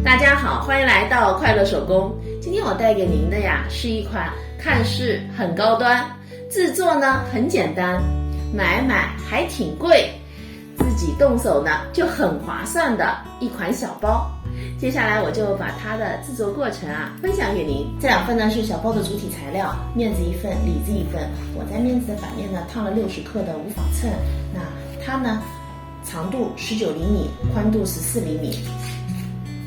大家好，欢迎来到快乐手工。今天我带给您的呀是一款看似很高端，制作呢很简单，买还挺贵，自己动手呢就很划算的一款小包。接下来我就把它的制作过程分享给您。这2份呢是小包的主体材料，面子1份，里子1份。我在面子的反面呢烫了60克的无纺衬，那它呢长度19厘米，宽度14厘米。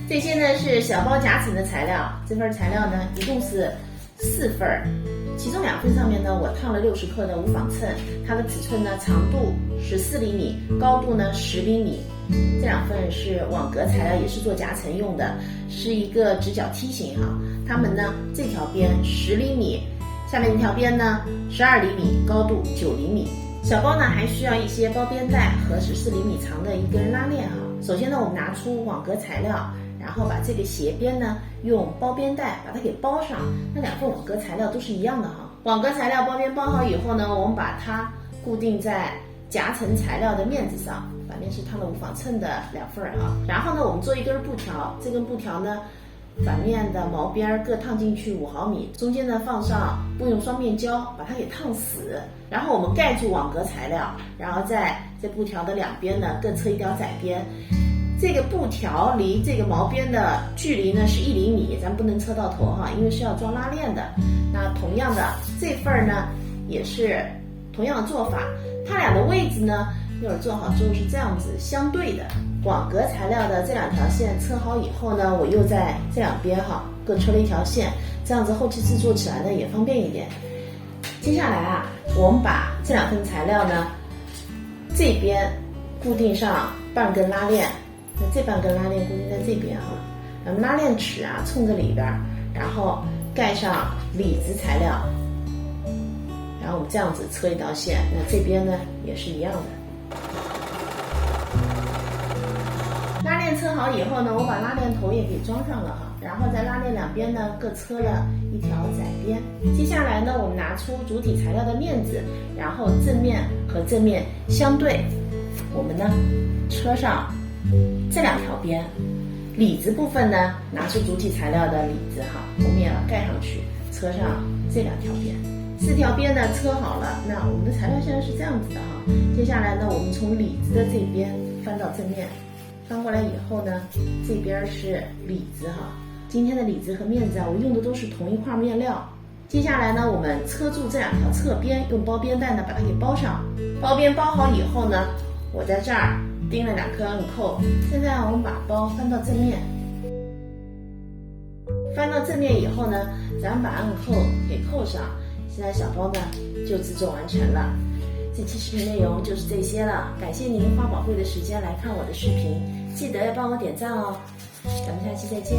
这些呢是小包夹层的材料，这份材料呢一共是4份，其中2份上面呢我烫了60克的无纺衬，它的尺寸呢长度14厘米，高度呢10厘米。这2份是网格材料，也是做夹层用的，是一个直角梯形它们呢这条边10厘米，下面这条边呢12厘米，高度9厘米。小包呢还需要一些包边带和14厘米长的一根拉链首先呢我们拿出网格材料，然后把这个斜边呢用包边带把它给包上。那2份网格材料都是一样的网格材料包边包好以后呢，我们把它固定在夹层材料的面子上，反面是烫了无纺衬的2份然后呢我们做一根布条，这根布条呢反面的毛边各烫进去5毫米，中间呢放上布用双面胶把它给烫死，然后我们盖住网格材料，然后在这布条的2边呢各侧一条窄边。这个布条离这个毛边的距离呢是1厘米，咱不能车到头因为是要装拉链的。那同样的这份呢也是同样的做法，它俩的位置呢一会儿做好之后是这样子相对的。网格材料的这2条线车好以后呢，我又在这2边各车了1条线，这样子后期制作起来呢也方便一点。接下来我们把这2份材料呢这边固定上半根拉链，那这半根拉链固定在这边咱们拉链齿冲着里边，然后盖上里子材料，然后我们这样子车一道线，那这边呢也是一样的。拉链车好以后呢，我把拉链头也给装上了然后在拉链2边呢各车了1条窄边。接下来呢我们拿出主体材料的面子，然后正面和正面相对，我们呢车上这2条边，里子部分呢拿出主体材料的里子我们也要盖上去，车上这2条边，4条边呢车好了。那我们的材料现在是这样子的接下来呢我们从里子的这边翻到正面，翻过来以后呢这边是里子今天的里子和面子我用的都是同一块面料。接下来呢我们车住这2条侧边，用包边带呢把它给包上。包边包好以后呢，我在这儿钉了2颗暗扣。现在我们把包翻到正面，翻到正面以后呢，咱们把暗扣给扣上。现在小包呢就制作完成了。这期视频内容就是这些了，感谢您花宝贵的时间来看我的视频，记得要帮我点赞咱们下期再见。